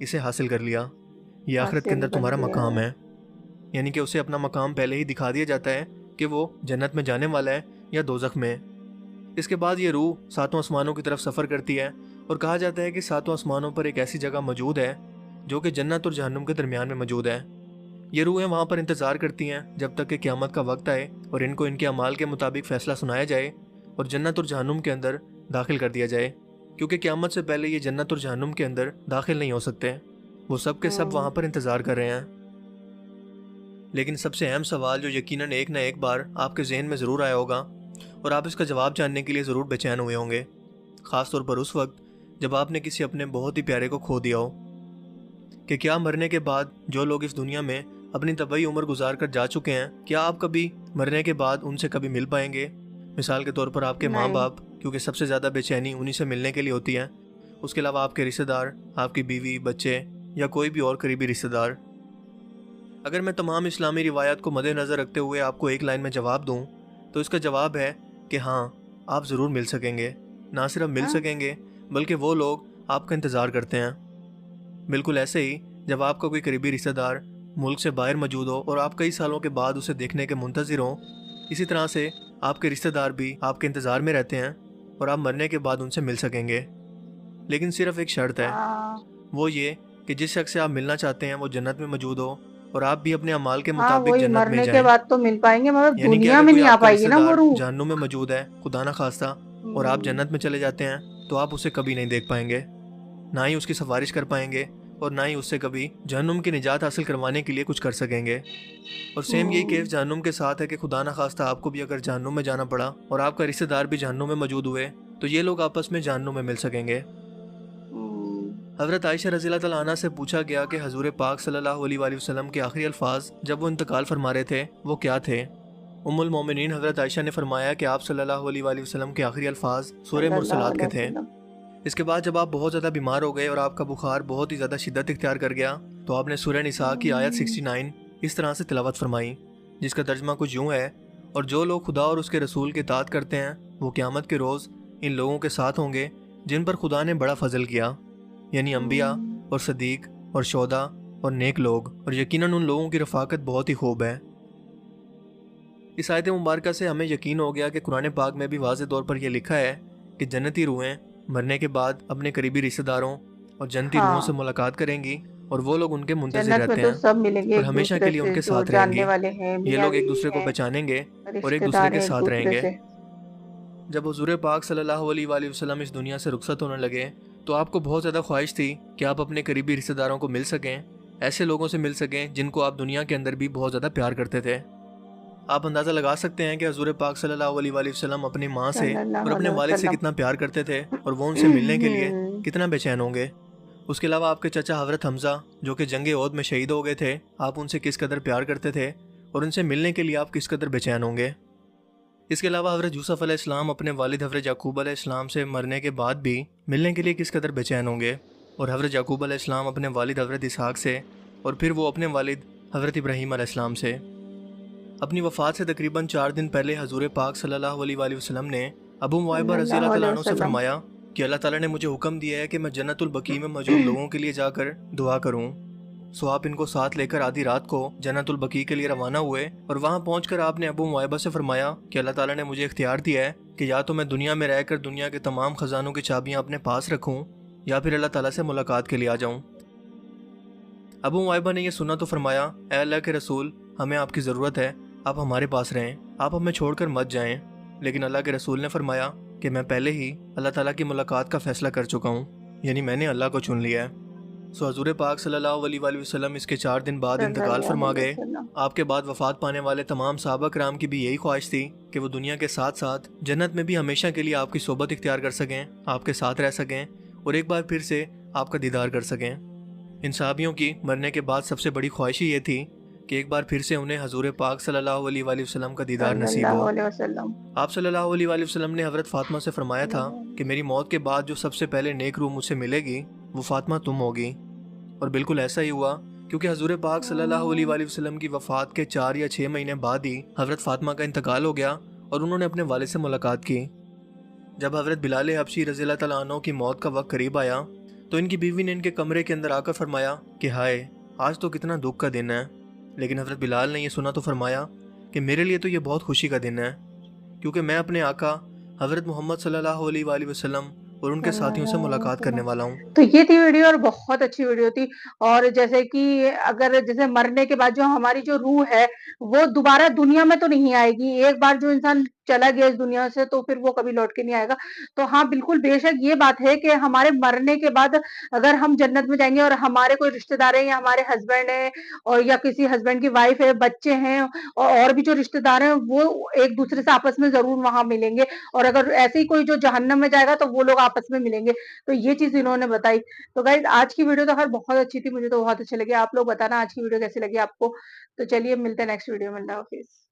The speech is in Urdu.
اسے حاصل کر لیا، یہ آخرت کے اندر تمہارا مقام ہے. یعنی کہ اسے اپنا مقام پہلے ہی دکھا دیا جاتا ہے کہ وہ جنت میں جانے والا ہے یا دوزخ میں. اس کے بعد یہ روح 7 آسمانوں کی طرف سفر کرتی ہے اور کہا جاتا ہے کہ 7 آسمانوں پر ایک ایسی جگہ موجود ہے جو کہ جنت اور جہنم کے درمیان میں موجود ہے. یہ روحیں وہاں پر انتظار کرتی ہیں جب تک کہ قیامت کا وقت آئے اور ان کو ان کے اعمال کے مطابق فیصلہ سنایا جائے اور جنت اور جہنم کے اندر داخل کر دیا جائے، کیونکہ قیامت سے پہلے یہ جنت اور جہنم کے اندر داخل نہیں ہو سکتے. وہ سب کے سب وہاں پر انتظار کر رہے ہیں. لیکن سب سے اہم سوال جو یقیناً ایک نہ ایک بار آپ کے ذہن میں ضرور آیا ہوگا اور آپ اس کا جواب جاننے کے لیے ضرور بے چین ہوئے ہوں گے، خاص طور پر اس وقت جب آپ نے کسی اپنے بہت ہی پیارے کو کھو دیا ہو، کہ کیا مرنے کے بعد جو لوگ اس دنیا میں اپنی طبعی عمر گزار کر جا چکے ہیں، کیا آپ کبھی مرنے کے بعد ان سے کبھی مل پائیں گے؟ مثال کے طور پر آپ کے ماں باپ، کیونکہ سب سے زیادہ بے چینی انہی سے ملنے کے لیے ہوتی ہے. اس کے علاوہ آپ کے رشتہ دار، آپ کی بیوی، بچے یا کوئی بھی اور قریبی رشتہ دار. اگر میں تمام اسلامی روایات کو مد نظر رکھتے ہوئے آپ کو ایک لائن میں جواب دوں تو اس کا جواب ہے کہ ہاں، آپ ضرور مل سکیں گے. نہ صرف مل سکیں گے بلکہ وہ لوگ آپ کا انتظار کرتے ہیں. بالکل ایسے ہی جب آپ کا کوئی قریبی رشتہ دار ملک سے باہر موجود ہو اور آپ کئی سالوں کے بعد اسے دیکھنے کے منتظر ہوں، اسی طرح سے آپ کے رشتہ دار بھی آپ کے انتظار میں رہتے ہیں اور آپ مرنے کے بعد ان سے مل سکیں گے. لیکن صرف ایک شرط ہے، وہ یہ کہ جس شخص سے آپ ملنا چاہتے ہیں وہ جنت میں موجود ہو اور آپ بھی اپنے اعمال کے مطابق جنت میں مرنے جائیں. کے بعد تو مل پائیں گے مگر یعنی کہ دنیا اگر میں کوئی نہیں آ آپ کا پائے گی رشتہ نا وہ دار روح. جہنم میں موجود ہے خدا نہ خواستہ اور آپ جنت میں چلے جاتے ہیں تو آپ اسے کبھی نہیں دیکھ پائیں گے، نہ ہی اس کی سفارش کر پائیں گے اور نہ ہی اس سے کبھی جہنم کی نجات حاصل کروانے کے لیے کچھ کر سکیں گے. اور سیم یہی کیس جہنم کے ساتھ ہے کہ خدا نہ خواستہ آپ کو بھی اگر جہنم میں جانا پڑا اور آپ کا رشتہ دار بھی جہنم میں موجود ہوئے تو یہ لوگ آپس میں جہنم میں مل سکیں گے. حضرت عائشہ رضی اللہ تعالیٰ عنہ سے پوچھا گیا کہ حضور پاک صلی اللہ علیہ وآلہ وسلم کے آخری الفاظ جب وہ انتقال فرما رہے تھے وہ کیا تھے؟ ام المومنین حضرت عائشہ نے فرمایا کہ آپ صلی اللہ علیہ وآلہ وسلم کے آخری الفاظ سورہ مرسلات کے تھے. اس کے بعد جب آپ بہت زیادہ بیمار ہو گئے اور آپ کا بخار بہت ہی زیادہ شدت اختیار کر گیا تو آپ نے سورہ نساء کی آیت 69 اس طرح سے تلاوت فرمائی، جس کا ترجمہ کچھ یوں ہے: اور جو لوگ خدا اور اس کے رسول کی اطاعت کرتے ہیں وہ قیامت کے روز ان لوگوں کے ساتھ ہوں گے جن پر خدا نے بڑا فضل کیا، یعنی انبیاء اور صدیق اور شہداء اور نیک لوگ، اور یقیناً ان لوگوں کی رفاقت بہت ہی خوب ہے. اس آیت مبارکہ سے ہمیں یقین ہو گیا کہ قرآن پاک میں بھی واضح طور پر یہ لکھا ہے کہ جنتی روحیں مرنے کے بعد اپنے قریبی رشتہ داروں اور جنتی روحوں سے ملاقات کریں گی اور وہ لوگ ان کے منتظر رہتے ہیں سب ملیں گے اور ایک ہمیشہ دوسرے کے لیے ان سے، کے جو ساتھ رہیں جاننے گی. والے ہیں، یہ میاں لوگ ایک بیوی دوسرے کو ہیں، پہچانیں گے اور ایک رشتہ دوسرے دار کے ہیں ایک ساتھ رہیں دوسرے گے. سے. جب حضور پاک صلی اللہ علیہ وآلہ وسلم اس دنیا سے رخصت ہونے لگے تو آپ کو بہت زیادہ خواہش تھی کہ آپ اپنے قریبی رشتہ داروں کو مل سکیں، ایسے لوگوں سے مل سکیں جن کو آپ دنیا کے اندر بھی بہت زیادہ پیار کرتے تھے. آپ اندازہ لگا سکتے ہیں کہ حضور پاک صلی اللہ علیہ وآلہ وسلم اپنی ماں سے اور اپنے والد سے کتنا پیار کرتے تھے اور وہ ان سے ملنے کے لیے کتنا بے چین ہوں گے. اس کے علاوہ آپ کے چچا حضرت حمزہ جو کہ جنگ احد میں شہید ہو گئے تھے، آپ ان سے کس قدر پیار کرتے تھے اور ان سے ملنے کے لیے آپ کس قدر بے چین ہوں گے. اس کے علاوہ حضرت یوسف علیہ السلام اپنے والد حضرت یعقوب علیہ السلام سے مرنے کے بعد بھی ملنے کے لیے کس قدر بے چین ہوں گے، اور حضرت یعقوب علیہ السلام اپنے والد حضرت اسحاق سے اور پھر وہ اپنے والد حضرت ابراہیم علیہ السلام سے. اپنی وفات سے تقریباً 4 دن پہلے حضور پاک صلی اللہ علیہ وآلہ وسلم نے ابو معیبہ رضی اللہ تعالیٰ عنہ سے فرمایا کہ اللہ تعالیٰ نے مجھے حکم دیا ہے کہ میں جنت البقیع میں موجود لوگوں کے لیے جا کر دعا کروں. سو آپ ان کو ساتھ لے کر آدھی رات کو جنت البقیع کے لیے روانہ ہوئے اور وہاں پہنچ کر آپ نے ابو معیبہ سے فرمایا کہ اللہ تعالیٰ نے مجھے اختیار دیا ہے کہ یا تو میں دنیا میں رہ کر دنیا کے تمام خزانوں کی چابیاں اپنے پاس رکھوں یا پھر اللہ تعالیٰ سے ملاقات کے لیے آ جاؤں. ابو معیبہ نے یہ سنا تو فرمایا: اے اللہ کے رسول، ہمیں آپ کی ضرورت ہے، آپ ہمارے پاس رہیں، آپ ہمیں چھوڑ کر مت جائیں. لیکن اللہ کے رسول نے فرمایا کہ میں پہلے ہی اللہ تعالیٰ کی ملاقات کا فیصلہ کر چکا ہوں، یعنی میں نے اللہ کو چن لیا ہے. سو حضور پاک صلی اللہ علیہ وآلہ وسلم اس کے 4 دن بعد انتقال فرما گئے. آپ کے بعد وفات پانے والے تمام صحابہ کرام کی بھی یہی خواہش تھی کہ وہ دنیا کے ساتھ ساتھ جنت میں بھی ہمیشہ کے لیے آپ کی صحبت اختیار کر سکیں، آپ کے ساتھ رہ سکیں اور ایک بار پھر سے آپ کا دیدار کر سکیں. ان صحابیوں کی مرنے کے بعد سب سے بڑی خواہش یہ تھی کہ ایک بار پھر سے انہیں حضور پاک صلی اللہ علیہ وآلہ وسلم کا دیدار نصیب ہو. آپ صلی اللہ علیہ وآلہ وسلم نے حضرت فاطمہ سے فرمایا تھا کہ میری موت کے بعد جو سب سے پہلے نیک روح مجھ سے ملے گی وہ فاطمہ تم ہوگی. اور بالکل ایسا ہی ہوا، کیونکہ حضور پاک صلی اللہ علیہ وآلہ وسلم کی وفات کے 4 یا 6 مہینے بعد ہی حضرت فاطمہ کا انتقال ہو گیا اور انہوں نے اپنے والد سے ملاقات کی. جب حضرت بلال حبشی رضی اللہ تعالیٰ عنہ کی موت کا وقت قریب آیا تو ان کی بیوی نے ان کے کمرے کے اندر آ کر فرمایا کہ ہائے، آج تو کتنا دکھ کا دن ہے. لیکن حضرت بلال نے یہ سنا تو فرمایا کہ میرے لیے تو یہ بہت خوشی کا دن ہے، کیونکہ میں اپنے آقا حضرت محمد صلی اللہ علیہ وآلہ وسلم اور ان کے ساتھیوں سے ملاقات کرنے والا ہوں. تو یہ تھی ویڈیو اور بہت اچھی ویڈیو تھی. اور جیسے کہ اگر جیسے مرنے کے بعد جو ہماری جو روح ہے وہ دوبارہ دنیا میں تو نہیں آئے گی. ایک بار جو انسان چلا گیا اس دنیا سے تو پھر وہ کبھی لوٹ کے نہیں آئے گا. تو ہاں بالکل بے شک یہ بات ہے کہ ہمارے مرنے کے بعد اگر ہم جنت میں جائیں گے اور ہمارے کوئی رشتے دار ہیں یا ہمارے ہسبینڈ ہیں اور یا کسی ہسبینڈ کی وائف ہے، بچے ہیں اور بھی جو رشتے دار ہیں وہ ایک دوسرے سے آپس میں ضرور وہاں ملیں گے. اور اگر ایسے ہی کوئی جو جہنم میں جائے گا تو وہ لوگ آپس میں ملیں گے. تو یہ چیز انہوں نے بتائی. تو گائز آج کی ویڈیو تو خیر بہت اچھی تھی، مجھے تو بہت اچھے لگے. آپ لوگ بتانا آج کی ویڈیو کیسی لگی آپ کو. تو چلیے ملتے ہیں نیکسٹ ویڈیو میں. اللہ حافظ.